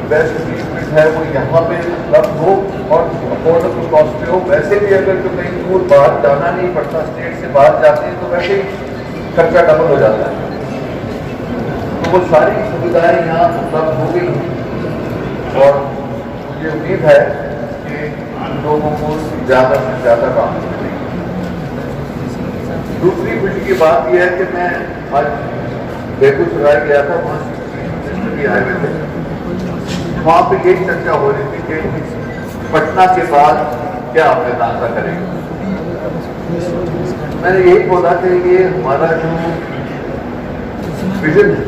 Best treatment है वो यहाँ पे उपलब्ध हो और अफोर्डेबल कॉस्ट पे हो। वैसे भी अगर जो कहीं दूर बाहर जाना नहीं पड़ता, स्टेट से बाहर जाते हैं तो वैसे ही खर्चा डबल हो जाता है। तो वो सारी सुविधाएं यहाँ उपलब्ध हो गई हैं और मुझे उम्मीद है कि लोगों को ज़्यादा से ज़्यादा काम मिलेगी। दूसरी खुशी की बात यह है कि मैं आज बेगूसराय गया था, वहाँ से भी आए हुए थे। वहाँ पे यही चर्चा हो रही थी कि पटना के बाद क्या आप वेदांता करेंगे। मैंने यही बोला कि ये हमारा जो विजन है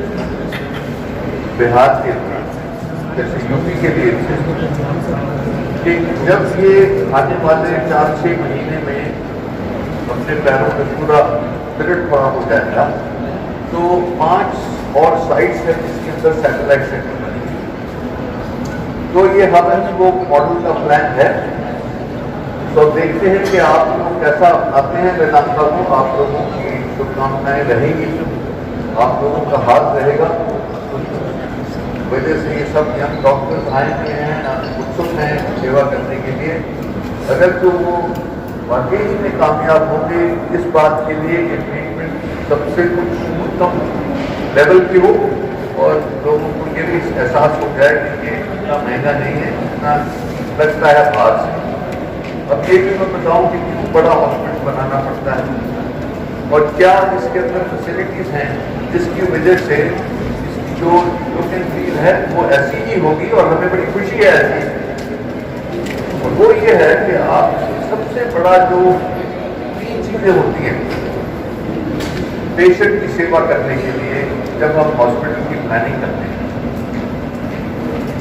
बिहार के लिए, जैसे यूपी के लिए, कि जब ये आने वाले 4-6 महीने में अपने पैरों में पूरा पिरियड खड़ा हो जाएगा तो 5 और साइट्स हैं जिसके अंदर सैटेलाइट सेंटर बनेंगे। तो ये हब एंड स्पोक मॉडल का प्लान है। तो देखते हैं कि आप लोग कैसा अपनाते हैं वेदांता को। आप लोगों की शुभकामनाएं रहेंगी, आप लोगों का हाथ रहेगा। वजह से ये सब यंग डॉक्टर्स आए हुए हैं, उत्सुक हैं सेवा करने के लिए। अगर तो वो वाकई में कामयाब होंगे इस बात के लिए कि ट्रीटमेंट सबसे कुछ उत्तम लेवल की हो और लोगों को ये भी एहसास हो जाए कि ये इतना महंगा नहीं है, इतना लगता है बाहर से। अब ये भी मैं बताऊँ कि क्यों बड़ा हॉस्पिटल बनाना पड़ता है और क्या इसके अंदर फैसिलिटीज़ हैं जिसकी वजह से जो लुक एंड फील है वो ऐसी ही होगी और हमें बड़ी खुशी है ऐसी। और वो ये है कि आप सबसे बड़ा जो 3 चीज़ें होती हैं पेशेंट की सेवा करने के लिए जब हम हॉस्पिटल की प्लानिंग करते हैं,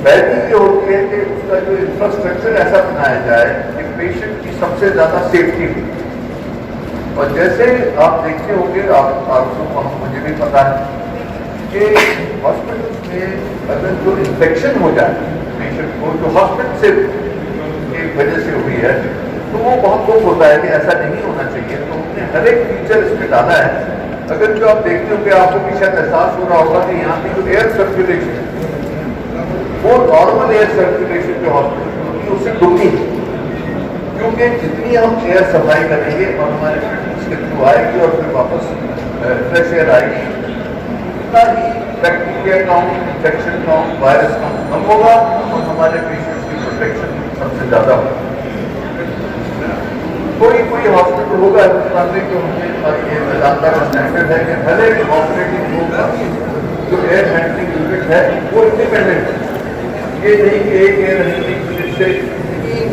पहली ये होती है कि उसका जो इंफ्रास्ट्रक्चर ऐसा बनाया जाए कि पेशेंट की सबसे ज़्यादा सेफ्टी हो। और जैसे आप देखते होंगे, आपको मुझे भी पता है कि हॉस्पिटल में अगर जो इन्फेक्शन हो जाए पेशेंट को जो हॉस्पिटल से की वजह से हुई है तो वो बहुत दुख होता है कि ऐसा नहीं होना चाहिए। तो हमने हर एक फीचर इसमें डाला है। अगर जो आप देखते हो कि आपको भी शायद एहसास हो रहा होगा कि यहाँ की जो एयर सर्कुलेशन है वो नॉर्मल एयर सर्कुलेशन जो हॉस्पिटल में होती है उससे दुगनी है, क्योंकि जितनी हम एयर सप्लाई करेंगे और हमारे फिल्टर्स के थ्रू आएगी और फिर वापस फ्रेश एयर आएगी, उतना ही bacteria count, infection count, virus count कम होगा और हमारे पेशेंट्स की प्रोटेक्शन सबसे ज़्यादा होगी। कोई हॉस्पिटल होगा हिंदुस्तान में जो हमें ये वेदांता का स्टैंडर्ड है कि हर एक ऑपरेटिंग रूम का जो एयर हैंडलिंग यूनिट है वो इंडिपेंडेंट है। ये नहीं कि एक एयर हैंडलिंग यूनिट से 3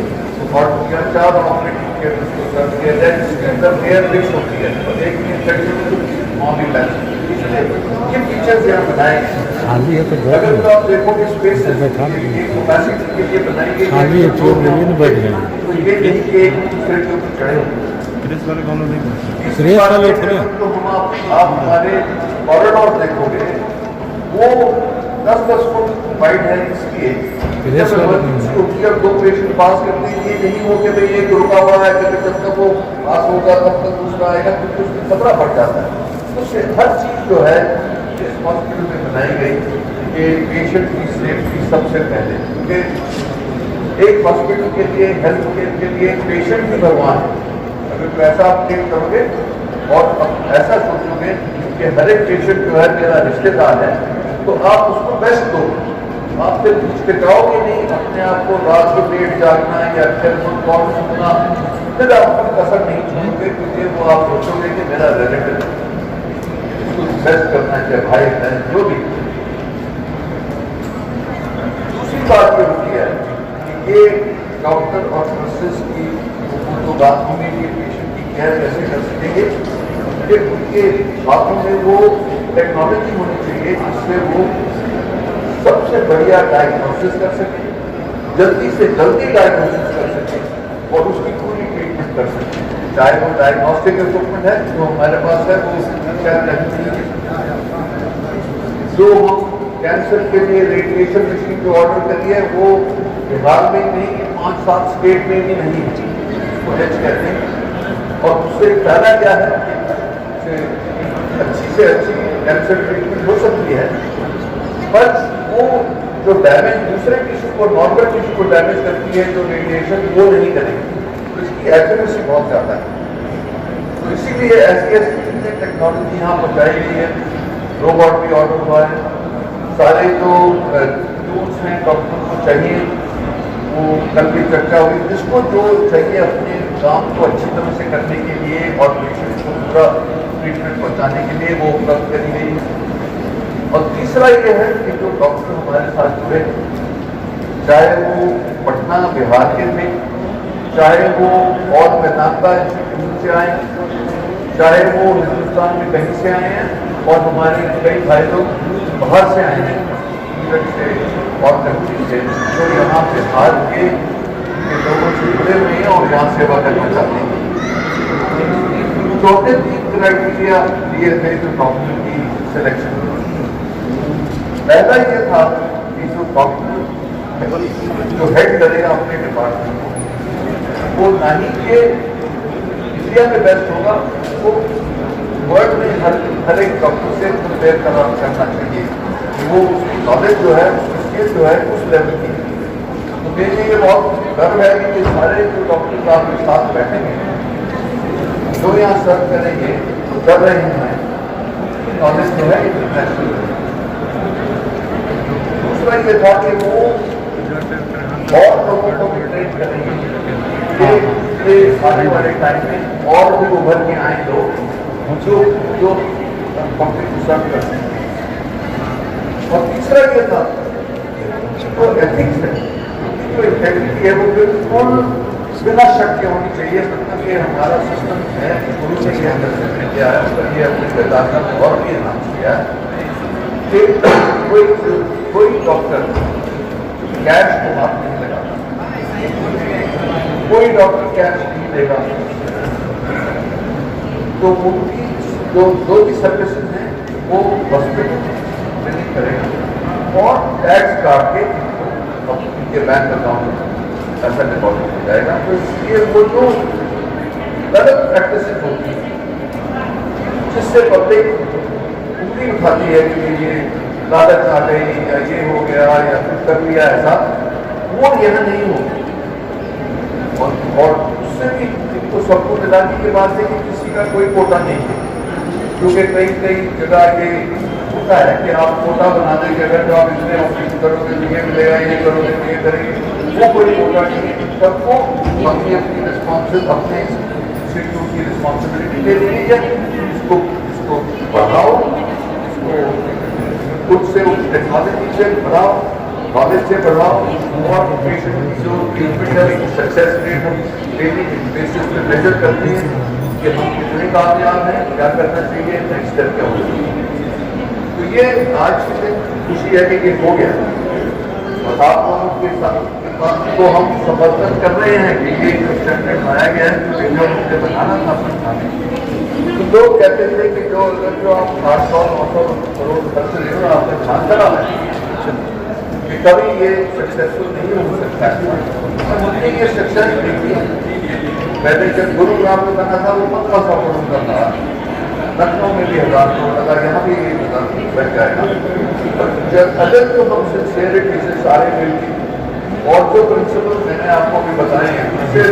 और 4 ऑपरेटिंग यूनिट जिसके अंदर एयर मिक्स होती है और एक इन्फेक्शन ऑन द ये फीचर्स यहाँ बनाए हैं। अगर तो आप देखोगे स्पेस कैपेसिटी के लिए बनाई गई तो ये नहीं कि एक दूसरे के ऊपर चढ़े तो आप हमारे कॉरिडोर देखोगे वो 10-10 फुट वाइड है, इसलिए जब 2 पेशेंट पास करते हैं ये नहीं हो कि भाई ये रुका हुआ है कि जब तक वो पास होगा तब तक दूसरा आएगा, क्योंकि उसमें खतरा बढ़ जाता है। उससे हर चीज़ जो है इस हॉस्पिटल में बनाई गई कि पेशेंट की सेफ्टी सबसे पहले, क्योंकि एक हॉस्पिटल के लिए, हेल्थ केयर के लिए पेशेंट ही भगवान है। अगर तो ऐसा आप ठीक करोगे और अब ऐसा सोचोगे कि हर एक पेशेंट जो है मेरा रिश्तेदार है तो आप उसको बेस्ट दो। आप फिर हिचकिचाओगे नहीं अपने आप को रात को लेट जागना या टेलीफोन कॉल सुनना, फिर आप कसर नहीं छोड़ोगे, क्योंकि वो आप सोचोगे कि मेरा रिलेटिव बेस्ट करना चाहिए, भाई बहन जो भी। दूसरी बात ये होती है कि ये डॉक्टर और नर्सेस की तो बात होगी कि पेशेंट की केयर कैसे कर सकेंगे, कि उनके हाथों में वो टेक्नोलॉजी होनी चाहिए जिससे वो सबसे बढ़िया डायग्नोसिस कर सके, जल्दी से जल्दी डायग्नोसिस कर सके और उसकी पूरी ट्रीटमेंट कर सके। चाहे वो डायग्नोस्टिक इक्विपमेंट है जो हमारे पास है, वो शायद नहीं, जो हम कैंसर के लिए रेडिएशन मशीन जो ऑर्डर करी है वो बिहार में नहीं 5-7 स्टेट में भी नहीं है, वो एच कहते हैं। और उससे फायदा क्या है कि अच्छी से अच्छी कैंसर ट्रीटमेंट हो सकती है, पर वो जो डैमेज दूसरे टिश्यू को, नॉर्मल टिश्यू को डैमेज करती है जो रेडिएशन, वो नहीं करेगी। तो इसकी एक्यूरेसी बहुत ज़्यादा है। तो इसीलिए ऐसी ऐसी चीज़ें टेक्नोलॉजी यहाँ पहुँचाई गई है। रोबोट भी ऑर्डर हुआ है। सारे जो टूल्स हैं डॉक्टर को चाहिए, वो कल की चर्चा हुई, जिसको जो चाहिए अपने काम को अच्छी तरह से करने के लिए और पेशेंट को पूरा ट्रीटमेंट पहुँचाने के लिए वो उपलब्ध करी गई। और तीसरा ये है कि जो डॉक्टर हमारे साथ जुड़े, चाहे वो पटना बिहार के थे, चाहे वो और मेदांता इंस्टीट्यूट से आए, चाहे वो हिंदुस्तान में कहीं से आए हैं, और हमारे कई भाई लोग बाहर से आए हैं, ईरान से और कंट्री से, जो यहाँ बिहार के लोगों से जुड़े हुए हैं और यहाँ सेवा करना चाहते हैं। चौथे 3 क्राइटेरिया दिए थे जो डॉक्टर की सिलेक्शन। पहला ये था कि जो डॉक्टर जो हेड करेगा अपने डिपार्टमेंट को, वो ना ही के इंडिया में बेस्ट होगा, वो वर्ल्ड में हर एक डॉक्टर से प्रिपेयर करना चाहिए कि वो उसकी नॉलेज जो है, उसकी स्किल जो है उस लेवल की। तो मेरे लिए ये बहुत गर्व है कि ये सारे जो डॉक्टर आपके साथ बैठेंगे, जो यहाँ सर्व करेंगे, तो कर रहे हैं, नॉलेज जो है इंटरनेशनल है। दूसरा ये था कि वो और लोगों को भी ट्रेन करेंगे कि आने वाले टाइम में और भी उभर के आए लोग जो पब्लिक को सर्व कर सकते हैं। और तीसरा ये था जो एथिक्स है, जो इंटेग्रिटी है, वो बिल्कुल बिना शक के होनी चाहिए। मतलब ये हमारा सिस्टम है, गुरु ने ये अंदर से किया है, और ये अपने वेदांता में और भी अनाउंस किया है कि कोई डॉक्टर कैश को हाथ नहीं लगाता, कोई डॉक्टर कैश नहीं देगा। तो उनकी जो भी सर्विसेज हैं वो हॉस्पिटल नहीं करेगा और टैक्स काट के उनके बैंक अकाउंट में ऐसा डिपॉजिट हो जाएगा। तो इसलिए वो जो गलत प्रैक्टिसेस होती है, जिससे पब्लिक उंगली उठाती है कि ये लालच आ गई या ये हो गया या कुछ कर लिया ऐसा, वो यह नहीं होगी। और उससे भी इनको सबको मिलाने के बाद से कि किसी का कोई कोटा नहीं है, क्योंकि कई जगह ये होता है कि आप कोटा बना देंगे, अगर जो आप इतने ऑपरेशन करोगे तो ये मिलेगा, ये करोगे तो ये करेंगे, वो कोई कोटा नहीं है। सबको अपनी अपने इंस्टीट्यूट की रिस्पॉन्सिबिलिटी ले लीजिए, इसको बढ़ाओ, इसको खुद से उस टेक्नोलॉजी से बढ़ाओ, नॉलेज से बढ़ाओ, और पेशेंट की जो ट्रीटमेंट है सक्सेस रेट हम डेली बेसिस पे मेजर करते हैं कि हम कितने कामयाब हैं, क्या करना चाहिए, नेक्स्ट स्टेप क्या होगा। तो ये आज के दिन खुशी है कि ये हो गया, और आप लोगों के साथ तो हम समर्थन कर रहे हैं कि ये जो स्टैंडर्ड बनाया गया है, जो मुझे बनाना था संस्थान, तो लोग कहते थे कि जो आप 800-900 करोड़ खर्च रहे हो, आपने ध्यान करा है कि कभी ये सक्सेसफुल नहीं हो सकता है। मुझे ये सक्सेस देखी है। पहले जब गुरुग्राम में बना था वो 1500 करोड़ का था, लखनऊ में भी 1000 करोड़ लगा, यहाँ भी 1000 बच जाएगा। अगर जो हम सिंसियरिटी से सारे मिलकर और जो प्रिंसिपल मैंने आपको भी बताए हैं, ये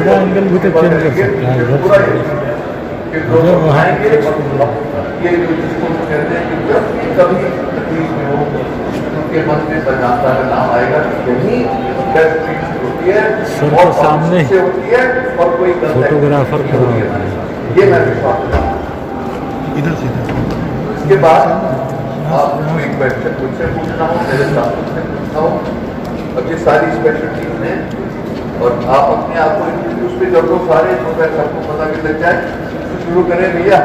जो जिसको कहते हैं कि जब भी कभी तकलीफ में हो, उनके मन में बजाता है नाम आएगा कि यही बेस्ट ट्रीटमेंट होती है और सामने से होती है और कोई फोटोग्राफर ये मैं विश्वास इधर से। इसके बाद आप कोई क्वेश्चन मुझसे पूछना हो, मेरे साथ मुझसे पूछना हो, और ये सारी स्पेशलिटीज हैं, और आप अपने आप को इंट्रोड्यूस भी कर दो सारे, तो सबको पता भी लग जाए। शुरू करें भैया।